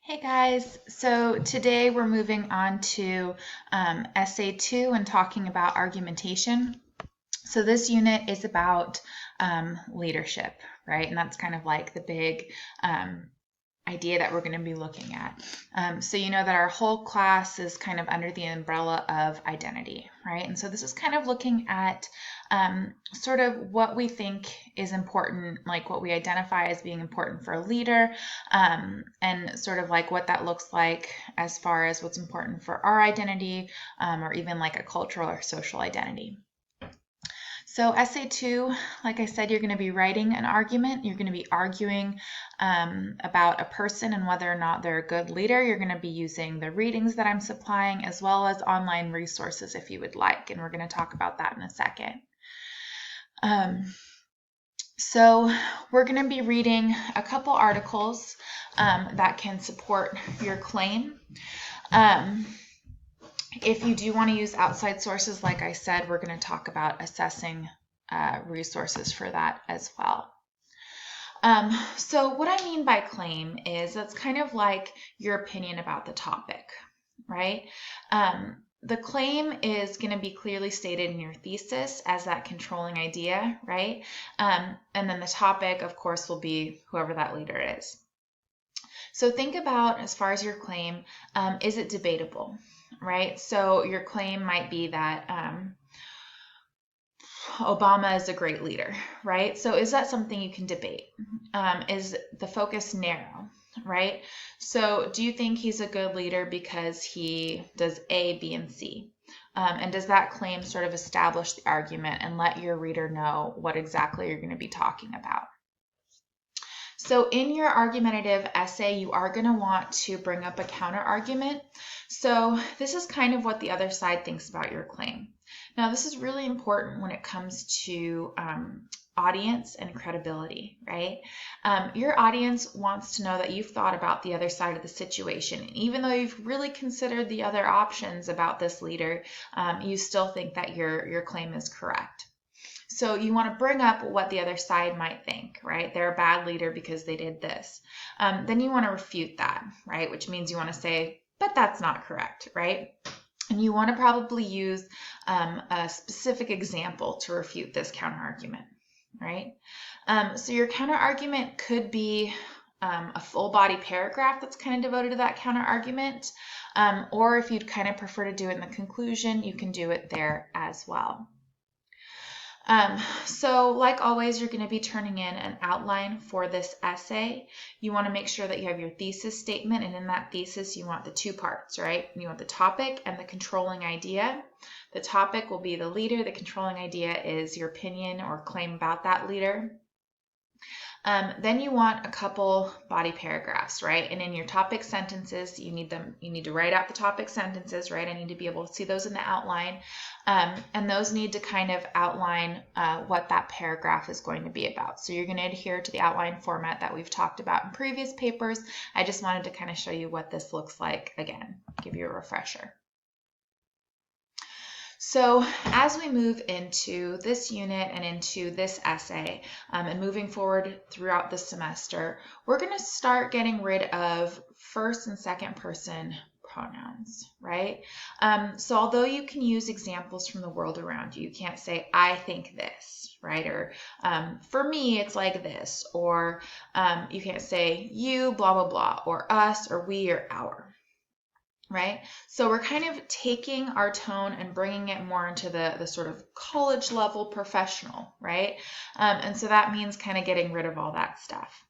Hey guys, so today we're moving on to Essay 2 and talking about argumentation. So this unit is about leadership, right? And that's kind of like the big idea that we're going to be looking at. So you know that our whole class is kind of under the umbrella of identity, right? And so this is kind of looking at sort of what we think is important, like what we identify as being important for a leader, and sort of like what that looks like as far as what's important for our identity, or even like a cultural or social identity. So essay 2, like I said, you're going to be writing an argument. You're going to be arguing about a person and whether or not they're a good leader. You're going to be using the readings that I'm supplying as well as online resources if you would like, and we're going to talk about that in a second. So we're going to be reading a couple articles that can support your claim. If you do want to use outside sources, like I said, we're going to talk about assessing resources for that as well. So what I mean by claim is it's kind of like your opinion about the topic, right? The claim is going to be clearly stated in your thesis as that controlling idea, right? And then the topic, of course, will be whoever that leader is. So think about, as far as your claim, is it debatable, right? So your claim might be that Obama is a great leader, right? So is that something you can debate? Is the focus narrow, right? So do you think he's a good leader because he does A, B, and C? And does that claim sort of establish the argument and let your reader know what exactly you're going to be talking about? So in your argumentative essay, you are going to want to bring up a counter argument. So this is kind of what the other side thinks about your claim. Now, this is really important when it comes to audience and credibility, right? Your audience wants to know that you've thought about the other side of the situation. And even though you've really considered the other options about this leader, you still think that your claim is correct. So you want to bring up what the other side might think, right? They're a bad leader because they did this. Then you want to refute that, right? Which means you want to say, but that's not correct, right? And you want to probably use a specific example to refute this counterargument, right? So your counterargument could be a full body paragraph that's kind of devoted to that counterargument. Or if you'd kind of prefer to do it in the conclusion, you can do it there as well. So like always, you're going to be turning in an outline for this essay. You want to make sure that you have your thesis statement, and in that thesis, you want the two parts, right? You want the topic and the controlling idea. The topic will be the leader. The controlling idea is your opinion or claim about that leader. Then you want a couple body paragraphs, right? And in your topic sentences, you need to write out the topic sentences, right? I need to be able to see those in the outline. And those need to kind of outline what that paragraph is going to be about. So you're going to adhere to the outline format that we've talked about in previous papers. I just wanted to kind of show you what this looks like again, give you a refresher. So as we move into this unit and into this essay and moving forward throughout the semester, we're going to start getting rid of first and second person pronouns, right? So although you can use examples from the world around you, you can't say, I think this, right? Or for me, it's like this. Or you can't say you, blah, blah, blah, or us, or we, or our. Right? So we're kind of taking our tone and bringing it more into the sort of college level professional, right? And so that means kind of getting rid of all that stuff.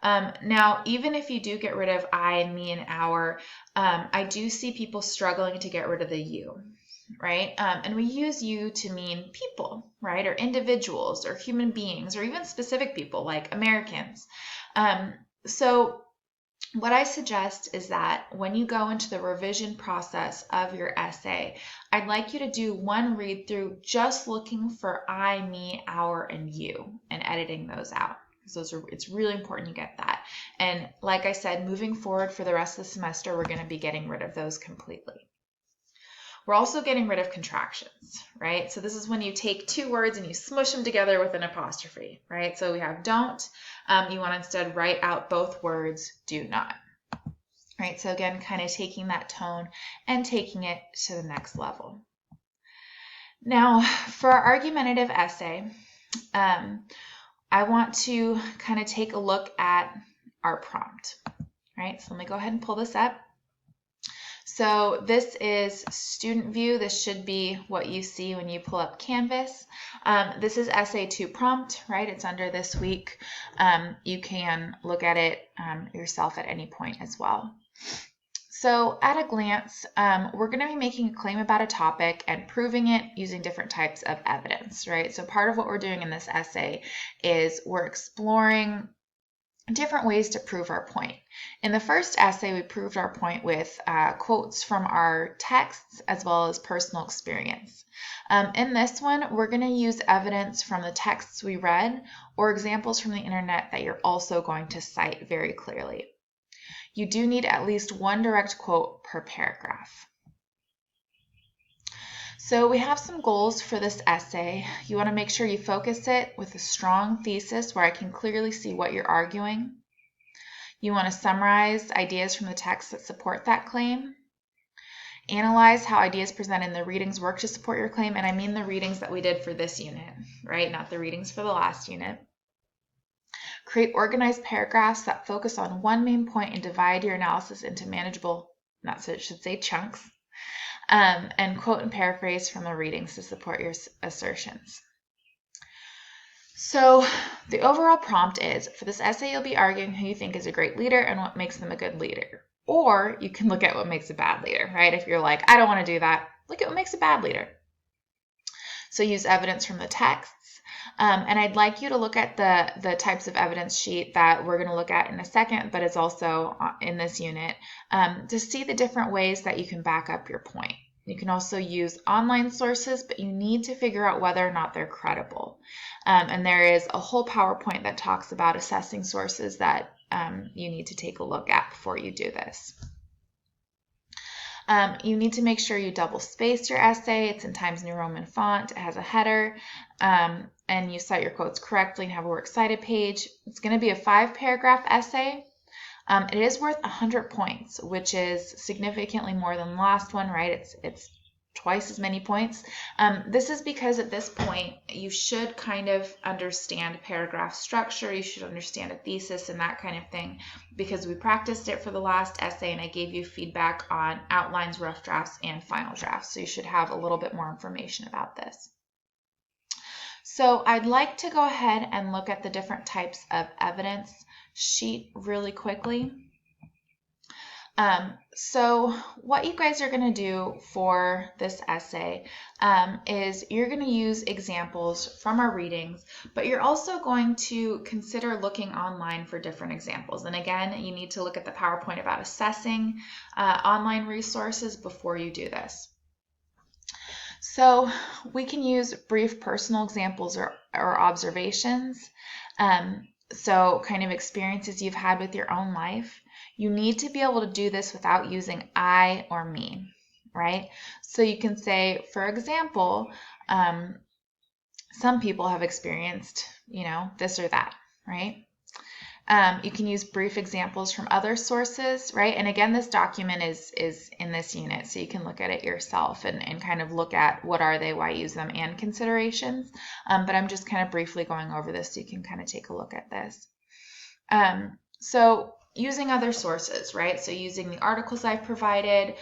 Now, even if you do get rid of I, me, and our, I do see people struggling to get rid of the you, right? And we use you to mean people, right? Or individuals or human beings or even specific people like Americans. So what I suggest is that when you go into the revision process of your essay, I'd like you to do one read through just looking for I, me, our, and you and editing those out. It's really important you get that. And like I said, moving forward for the rest of the semester, we're going to be getting rid of those completely. We're also getting rid of contractions, right? So this is when you take two words and you smush them together with an apostrophe, right? So we have don't. You want to instead write out both words, do not. right? So again, kind of taking that tone and taking it to the next level. Now, for our argumentative essay, I want to kind of take a look at our prompt, right? So let me go ahead and pull this up. So this is student view. This should be what you see when you pull up Canvas. This is essay 2 prompt, right? It's under this week. You can look at it yourself at any point as well. So at a glance, we're going to be making a claim about a topic and proving it using different types of evidence, right? So part of what we're doing in this essay is we're exploring different ways to prove our point. In the first essay, we proved our point with quotes from our texts as well as personal experience. In this one, we're going to use evidence from the texts we read or examples from the internet that you're also going to cite very clearly. You do need at least one direct quote per paragraph. So we have some goals for this essay. You want to make sure you focus it with a strong thesis where I can clearly see what you're arguing. You want to summarize ideas from the text that support that claim. Analyze how ideas presented in the readings work to support your claim, and I mean the readings that we did for this unit, right? Not the readings for the last unit. Create organized paragraphs that focus on one main point and divide your analysis into manageable, not so it should say chunks, and quote and paraphrase from the readings to support your assertions. So the overall prompt is, for this essay, you'll be arguing who you think is a great leader and what makes them a good leader. Or you can look at what makes a bad leader, right? If you're like, I don't want to do that, look at what makes a bad leader. So use evidence from the texts. And I'd like you to look at the types of evidence sheet that we're going to look at in a second, but it's also in this unit, to see the different ways that you can back up your point. You can also use online sources, but you need to figure out whether or not they're credible. And there is a whole PowerPoint that talks about assessing sources that you need to take a look at before you do this. You need to make sure you double space your essay. It's in Times New Roman font. It has a header, and you cite your quotes correctly and have a works cited page. It's going to be a 5-paragraph essay. It is worth 100 points, which is significantly more than the last one, right? It's twice as many points. This is because at this point, you should kind of understand paragraph structure. You should understand a thesis and that kind of thing, because we practiced it for the last essay and I gave you feedback on outlines, rough drafts, and final drafts. So you should have a little bit more information about this. So I'd like to go ahead and look at the different types of evidence sheet really quickly. So what you guys are going to do for this essay is you're going to use examples from our readings, but you're also going to consider looking online for different examples. And again, you need to look at the PowerPoint about assessing online resources before you do this. So we can use brief personal examples or observations. So kind of experiences you've had with your own life. You need to be able to do this without using I or me, right? So you can say, for example, some people have experienced, this or that, right? You can use brief examples from other sources, right? And again, this document is in this unit, so you can look at it yourself and kind of look at what are they, why use them, and considerations. But I'm just kind of briefly going over this so you can kind of take a look at this. So using other sources, right? So using the articles I've provided,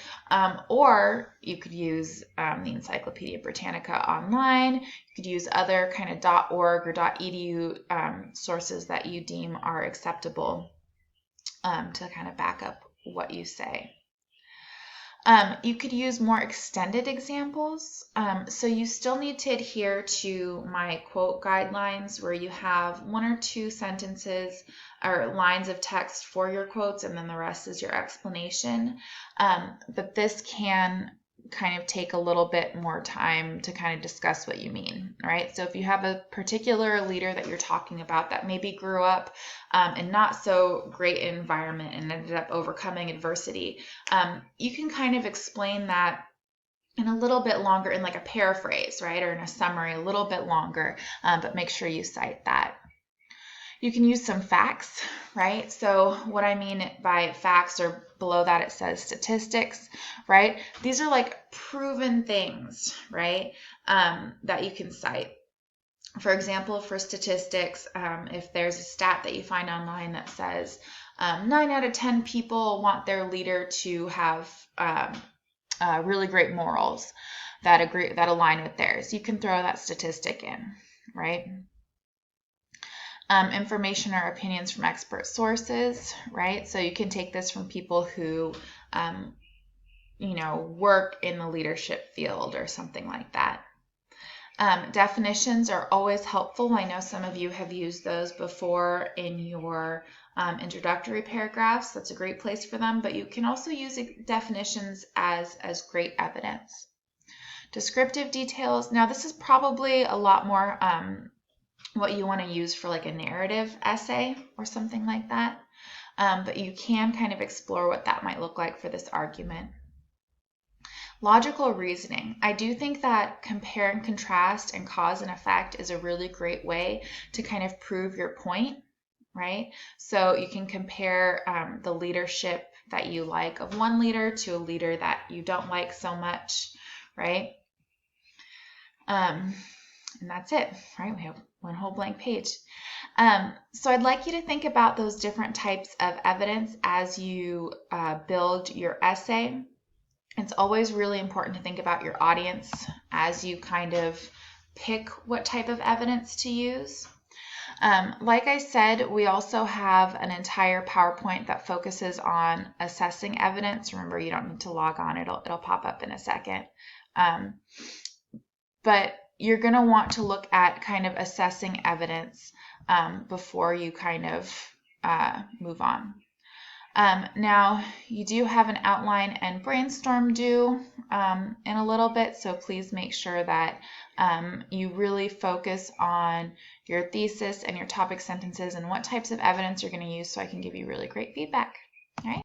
or you could use the Encyclopedia Britannica online. You could use other kind of .org or .edu sources that you deem are acceptable to kind of back up what you say. You could use more extended examples. So you still need to adhere to my quote guidelines where you have 1 or 2 sentences or lines of text for your quotes and then the rest is your explanation. But this can kind of take a little bit more time to kind of discuss what you mean, right? So if you have a particular leader that you're talking about that maybe grew up in not so great environment and ended up overcoming adversity, you can kind of explain that in a little bit longer, in like a paraphrase, right? Or in a summary, a little bit longer, but make sure you cite that. You can use some facts, right? So what I mean by facts, or below that it says statistics, right? These are like proven things, right, that you can cite. For example, for statistics, if there's a stat that you find online that says 9 out of 10 people want their leader to have really great morals that align with theirs, you can throw that statistic in, right? Information or opinions from expert sources, right? So you can take this from people who, work in the leadership field or something like that. Definitions are always helpful. I know some of you have used those before in your introductory paragraphs. That's a great place for them, but you can also use definitions as great evidence. Descriptive details. Now, this is probably a lot more what you want to use for like a narrative essay or something like that. But you can kind of explore what that might look like for this argument. Logical reasoning. I do think that compare and contrast and cause and effect is a really great way to kind of prove your point, right? So you can compare the leadership that you like of one leader to a leader that you don't like so much, right? And that's it, right? We have one whole blank page. So I'd like you to think about those different types of evidence as you build your essay. It's always really important to think about your audience as you kind of pick what type of evidence to use. Like I said, we also have an entire PowerPoint that focuses on assessing evidence. Remember, you don't need to log on. It'll pop up in a second. But you're going to want to look at kind of assessing evidence before you kind of move on. Now, you do have an outline and brainstorm due in a little bit, so please make sure that you really focus on your thesis and your topic sentences and what types of evidence you're going to use so I can give you really great feedback. All right?